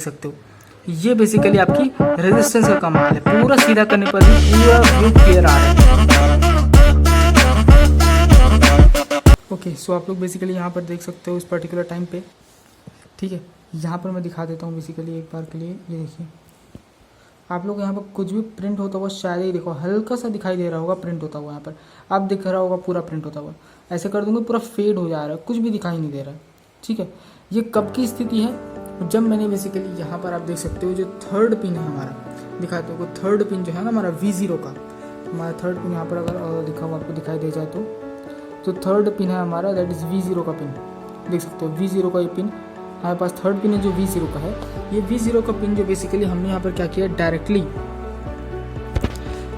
सकते हो। ये बेसिकली आपकी रेजिस्टेंस का कमाल है, पूरा सीधा करने पर भी पूरा व्यू क्लियर आ रहा है। ओके, सो आप लोग बेसिकली यहाँ पर देख सकते हो इस पर्टिकुलर टाइम पे, ठीक है। यहाँ पर मैं दिखा देता हूँ बेसिकली एक बार के लिए। ये देखिए आप लोग यहाँ पर कुछ भी प्रिंट होता हुआ शायद ही देखो, हल्का सा दिखाई दे रहा होगा प्रिंट होता हुआ। यहाँ पर आप दिख रहा होगा पूरा प्रिंट होता हुआ। ऐसे कर दूंगा पूरा फेड हो जा रहा है, कुछ भी दिखाई नहीं दे रहा है, ठीक है। ये कब की स्थिति है, जब मैंने बेसिकली यहाँ पर आप देख सकते हो जो थर्ड पिन है हमारा, दिखाते हो थर्ड पिन जो है ना हमारा V0 का, हमारा थर्ड पिन यहाँ पर अगर लिखा हुआ आपको दिखाई दे जाए तो थर्ड पिन है हमारा, दैट इज़ V0 का पिन। देख सकते हो V0 का ये पिन हमारे पास थर्ड पिन है जो V0 का है। ये V0 का पिन जो बेसिकली हमने यहाँ पर क्या किया, डायरेक्टली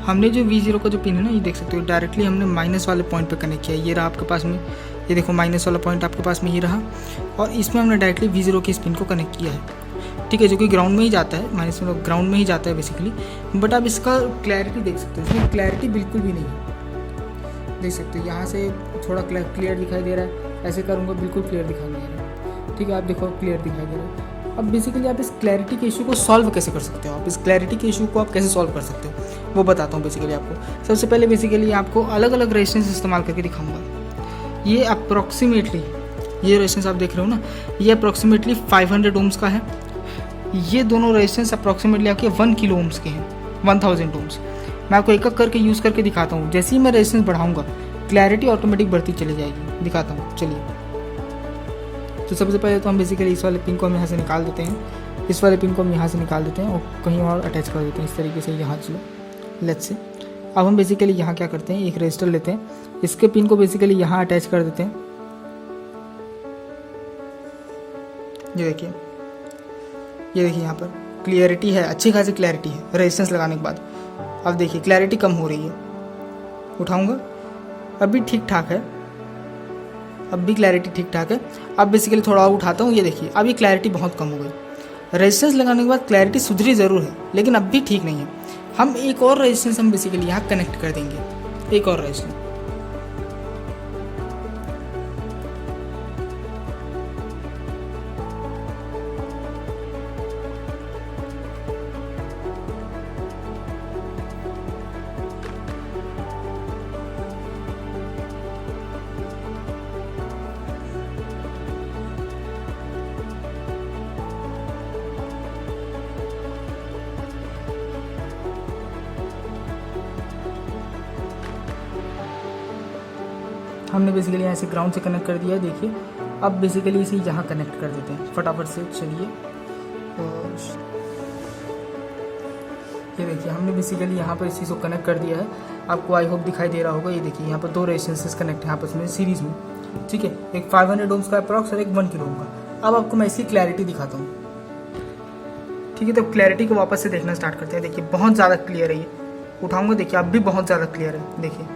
हमने जो V0 का जो पिन है ना, ये देख सकते हो डायरेक्टली हमने माइनस वाले पॉइंट पे कनेक्ट किया। ये रहा आपके पास में, ये देखो माइनस वाला पॉइंट आपके पास में ये रहा, और इसमें हमने डायरेक्टली V0 के इस पिन को कनेक्ट किया है, ठीक है, जो कि ग्राउंड में ही जाता है, माइनस में ग्राउंड में ही जाता है बेसिकली। बट आप इसका क्लैरिटी देख सकते हो, इसमें क्लैरिटी बिल्कुल भी नहीं है। देख सकते हो यहाँ से थोड़ा क्लियर दिखाई दे रहा है, ऐसे करूँगा बिल्कुल क्लियर दिखाई नहीं दे रहा है, ठीक है। आप देखो क्लियर दिखाई दे रहा है। अब बेसिकली आप इस क्लैरिटी के इशू को सॉल्व कैसे कर सकते हो, आप इस क्लैरिटी के इशू को आप कैसे सॉल्व कर सकते हो वो बताता हूँ बेसिकली आपको। सबसे पहले बेसिकली आपको अलग अलग रेजिस्टेंस इस्तेमाल करके दिखाऊंगा। ये अप्रॉक्सीमेटली, ये रेजिस्टेंस आप देख रहे हो ना, ये अप्रॉक्सीमेटली 500 ओम्स का है। ये दोनों रेजिस्टेंस अप्रॉक्सीमेटली आपके 1 किलो ओम्स के हैं, 1000 ओम्स। मैं आपको एक एक करके यूज़ करके दिखाता हूँ। जैसे ही मैं रेजिस्टेंस बढ़ाऊंगा क्लैरिटी ऑटोमेटिक बढ़ती चली जाएगी, दिखाता हूँ चलिए। तो सबसे पहले तो हम बेसिकली इस वाले पिन को हम यहाँ से निकाल देते हैं, इस वाले पिन को हम यहाँ से निकाल देते हैं और कहीं और अटैच कर देते हैं इस तरीके से, यहाँ चलो लेट्स से। अब हम बेसिकली यहाँ क्या करते हैं, एक रजिस्टर लेते हैं, इसके पिन को बेसिकली यहाँ अटैच कर देते हैं। ये देखिए यहाँ पर क्लियरिटी है, अच्छी खासी क्लैरिटी है रेजिस्टेंस लगाने के बाद। अब देखिए क्लैरिटी कम हो रही है, उठाऊंगा अभी ठीक ठाक है, अब भी क्लैरिटी ठीक ठाक है। अब बेसिकली थोड़ा और उठाता हूँ, ये देखिए अब ये क्लैरिटी बहुत कम हो गई। रेजिस्टेंस लगाने के बाद क्लैरिटी सुधरी ज़रूर है, लेकिन अब भी ठीक नहीं है। हम एक और रेजिस्टेंस हम बेसिकली यहाँ कनेक्ट कर देंगे, एक और रेजिस्टेंस। हमने बेसिकली यहाँ से ग्राउंड से कनेक्ट कर दिया है। देखिए अब बेसिकली इसे यहाँ कनेक्ट कर देते हैं फटाफट से, चलिए। और ये देखिए हमने बेसिकली यहाँ पर इस चीज़ को कनेक्ट कर दिया है, आपको आई होप दिखाई दे रहा होगा। ये देखिए यहाँ पर दो रेजिस्टेंसेस कनेक्ट है आपस में सीरीज़ में, ठीक है, एक 500 ओम्स का अप्रॉक्स और एक 1 किलो ओम का। अब आपको मैं इसकी क्लैरिटी दिखाता हूँ, ठीक है। तो क्लैरिटी को वापस से देखना स्टार्ट करते हैं। देखिए बहुत ज़्यादा क्लियर है, ये उठाऊँगा, देखिए अब भी बहुत ज़्यादा क्लियर है। देखिए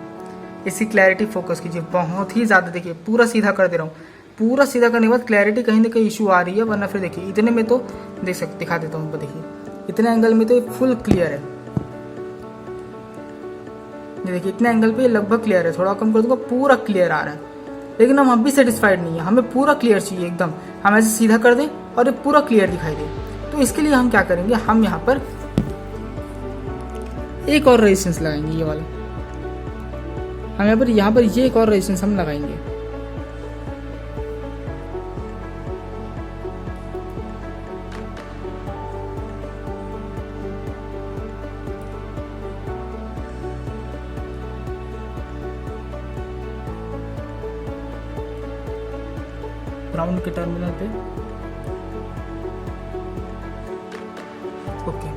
इसकी क्लैरिटी फोकस कीजिए, बहुत ही ज़्यादा। देखिए पूरा सीधा कर दे रहा हूँ, पूरा सीधा करने के बाद क्लैरिटी कहीं ना कहीं इशू आ रही है, वरना फिर देखिए इतने में तो दिखा देता हूँ। देखिए इतने एंगल में तो फुल क्लियर है, ये देखिए इतने एंगल पे लगभग क्लियर है। थोड़ा कम कर दूंगा, पूरा क्लियर आ रहा है। लेकिन हम भी सेटिस्फाइड नहीं है, हमें पूरा क्लियर चाहिए एकदम। हम ऐसे सीधा कर दें और ये पूरा क्लियर दिखाई दे, तो इसके लिए हम क्या करेंगे, हम यहाँ पर एक और रेजिस्टेंस लगाएंगे, ये वाला। हम यहाँ पर ये एक और रेजिस्टेंस हम लगाएंगे। ग्राउंड के टर्मिनल पे, ओके।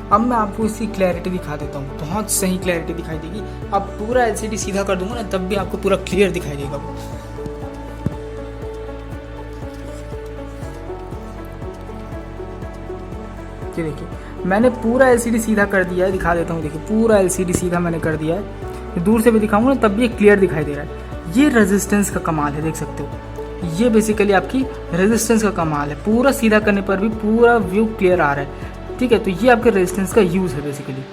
अब मैं आपको इसकी क्लैरिटी दिखा देता हूँ, बहुत सही क्लैरिटी दिखाई देगी। अब पूरा एलसीडी सीधा कर दूंगा ना, तब भी आपको पूरा क्लियर दिखाई देगा वो। ये देखिए मैंने पूरा एलसीडी सीधा कर दिया है, दिखा देता हूँ। देखिए पूरा एलसीडी सीधा मैंने कर दिया है, दूर से भी दिखाऊंगा ना तब भी क्लियर दिखाई दे रहा है। ये रेजिस्टेंस का कमाल है, देख सकते हो। ये बेसिकली आपकी रेजिस्टेंस का कमाल है, पूरा सीधा करने पर भी पूरा व्यू क्लियर आ रहा है, ठीक है। तो ये आपके रेजिस्टेंस का यूज़ है बेसिकली।